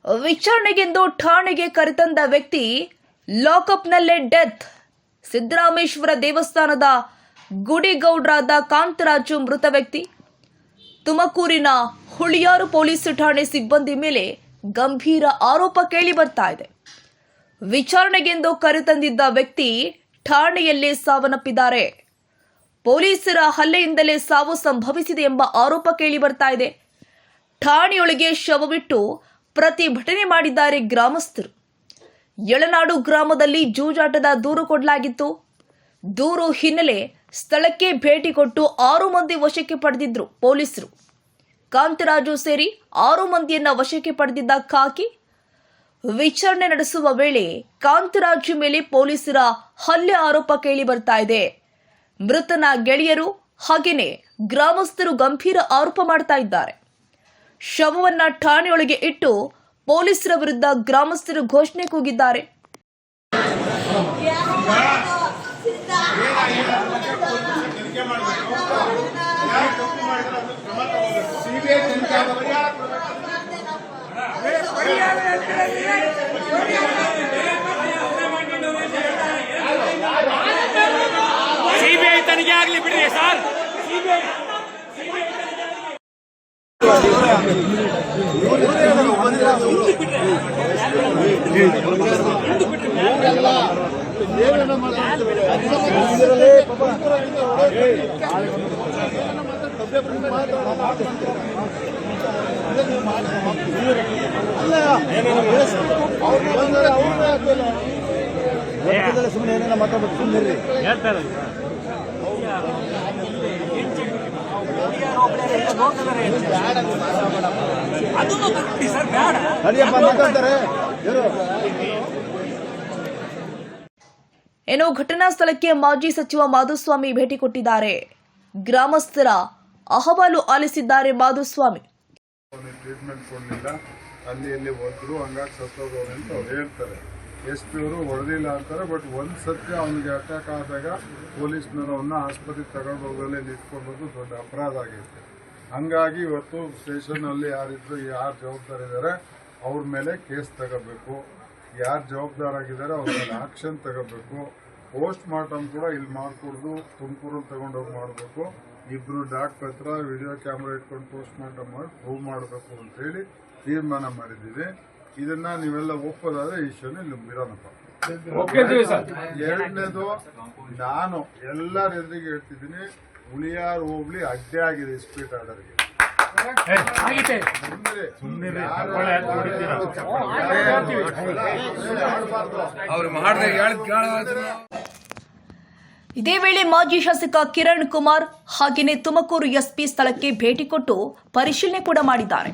ವಿಚಾರಣೆಗೆಂದು ಠಾಣೆಗೆ ಕರೆತಂದ ವ್ಯಕ್ತಿ ಲಾಕಪ್ನಲ್ಲೇ ಡೆತ್. ಸಿದ್ದರಾಮೇಶ್ವರ ದೇವಸ್ಥಾನದ ಗುಡಿಗೌಡ್ರಾದ ಕಾಂತರಾಜು ಮೃತ ವ್ಯಕ್ತಿ. ತುಮಕೂರಿನ ಹುಳಿಯಾರು ಪೊಲೀಸ್ ಠಾಣೆ ಸಿಬ್ಬಂದಿ ಮೇಲೆ ಗಂಭೀರ ಆರೋಪ ಕೇಳಿ ಬರ್ತಾ ಇದೆ. ವಿಚಾರಣೆಗೆಂದು ಕರೆತಂದಿದ್ದ ವ್ಯಕ್ತಿ ಠಾಣೆಯಲ್ಲೇ ಸಾವನ್ನಪ್ಪಿದ್ದಾರೆ. ಪೊಲೀಸರ ಹಲ್ಲೆಯಿಂದಲೇ ಸಾವು ಸಂಭವಿಸಿದೆ ಎಂಬ ಆರೋಪ ಕೇಳಿ ಬರ್ತಾ ಇದೆ. ಠಾಣೆಯೊಳಗೆ ಶವವಿಟ್ಟು ಪ್ರತಿಭಟನೆ ಮಾಡಿದ್ದಾರೆ ಗ್ರಾಮಸ್ಥರು. ಯಳನಾಡು ಗ್ರಾಮದಲ್ಲಿ ಜೂಜಾಟದ ದೂರು ಕೊಡಲಾಗಿತ್ತು. ದೂರು ಹಿನ್ನೆಲೆ ಸ್ಥಳಕ್ಕೆ ಭೇಟಿ ಕೊಟ್ಟು 6 ಮಂದಿ ವಶಕ್ಕೆ ಪಡೆದಿದ್ರು ಪೊಲೀಸರು. ಕಾಂತರಾಜು ಸೇರಿ 6 ಮಂದಿಯನ್ನ ವಶಕ್ಕೆ ಪಡೆದಿದ್ದ ಖಾಕಿ ವಿಚಾರಣೆ ನಡೆಸುವ ವೇಳೆ ಕಾಂತರಾಜು ಮೇಲೆ ಪೊಲೀಸರ ಹಲ್ಲೆ ಆರೋಪ ಕೇಳಿ ಬರ್ತಾ ಇದೆ. ಮೃತನ ಗೆಳೆಯರು ಹಾಗೇನೆ ಗ್ರಾಮಸ್ಥರು ಗಂಭೀರ ಆರೋಪ ಮಾಡ್ತಾ ಇದ್ದಾರೆ. ಶವವನ್ನ ಠಾಣೆಯೊಳಗೆ ಇಟ್ಟು ಪೊಲೀಸರ ವಿರುದ್ಧ ಗ್ರಾಮಸ್ಥರು ಘೋಷಣೆ ಕೂಗಿದ್ದಾರೆ. ಸಿಬಿಐ ತನಿಖೆ ಆಗಲಿ ಬಿಡ್ರಿ ಸರ್. ಸುಮ್ಮನೆ ಏನೆಲ್ಲ ಮಾತಾಡ್ಬೇಕು ಸುಮ್ಮನೆ ಹೇಳ್ತಾರೆ. ಏನೋ ಘಟನಾ ಸ್ಥಳಕ್ಕೆ ಮಾಜಿ ಸಚಿವ ಮಾಧುಸ್ವಾಮಿ ಭೇಟಿ ಕೊಟ್ಟಿದ್ದಾರೆ. ಗ್ರಾಮಸ್ಥರ ಅಹವಾಲು ಆಲಿಸಿದ್ದಾರೆ ಮಾಧುಸ್ವಾಮಿ. ಟ್ರೀಟ್ಮೆಂಟ್ ಕೊಡಲಿಲ್ಲ, ಅಲ್ಲಿ ಎಲ್ಲಿ ಹೋದ್ರು, ಹಂಗಾಗಿ ಸತ್ತೋದವ್ರು ಅಂತ ಅವ್ರು ಹೇಳ್ತಾರೆ. SP ಅವರು ಹೊಡೆದಿಲ್ಲ ಅಂತಾರೆ. ಬಟ್ ಒಂದು ಸತ್ಯ, ಅವನಿಗೆ ಅಟ್ಯಾಕ್ ಆದಾಗ ಪೊಲೀಸ್ನವರು ಅವನ್ನ ಆಸ್ಪತ್ರೆಗೆ ತಗೊಂಡು ಹೋಗಲೇ ನಿಂತ್ಕೊಂಡ್ಬಂದು ದೊಡ್ಡ ಅಪರಾಧ ಆಗೈತೆ. ಹಂಗಾಗಿ ಇವತ್ತು ಸ್ಟೇಷನಲ್ಲಿ ಯಾರಿದ್ರು, ಯಾರು ಜವಾಬ್ದಾರಿ ಇದ್ದಾರೆ ಅವ್ರ ಮೇಲೆ ಕೇಸ್ ತಗೋಬೇಕು. ಯಾರು ಜವಾಬ್ದಾರಾಗಿದ್ದಾರೆ ಅವ್ರ ಮೇಲೆ ಆಕ್ಷನ್ ತಗೋಬೇಕು. ಪೋಸ್ಟ್ ಮಾರ್ಟಮ್ ಕೂಡ ಇಲ್ಲಿ ಮಾಡಿಕೊಡ್ದು ತುಮಕೂರಲ್ಲಿ ತಗೊಂಡೋಗಿ ಮಾಡಬೇಕು. ಇಬ್ಬರು ಡಾಕ್ಟರ್ ಹತ್ರ ವಿಡಿಯೋ ಕ್ಯಾಮ್ರಾ ಇಟ್ಕೊಂಡು ಪೋಸ್ಟ್ ಮಾರ್ಟಮ್ ಮಾಡಿ ಪ್ರೂವ್ ಮಾಡಬೇಕು ಅಂತೇಳಿ ತೀರ್ಮಾನ ಮಾಡಿದ್ದೀವಿ. ಇದನ್ನ ನೀವೆಲ್ಲ ಒಪ್ಪೋದಾದ್ರೆ ಈ ವಿಷಯನೇ ಬಿಡೋಣಪ್ಪ. ಎರಡನೇದು, ನಾನು ಎಲ್ಲರ ಎದುರಿಗೆ ಹೇಳ್ತಿದ್ದೀನಿ, ಹುಳಿಯಾರು ಹೋಗ್ಲಿ ಅಡ್ಡೆ ಆಗಿದೆ ಸ್ಪೀಡ್ ಆರ್ಡರ್ಗೆ. ಇದೇ ವೇಳೆ ಮಾಜಿ ಶಾಸಕ ಕಿರಣ್ ಕುಮಾರ್ ಹಾಗೆಯೇ ತುಮಕೂರು SP ಸ್ಥಳಕ್ಕೆ ಭೇಟಿ ಕೊಟ್ಟು ಪರಿಶೀಲನೆ ಕೂಡ ಮಾಡಿದ್ದಾರೆ.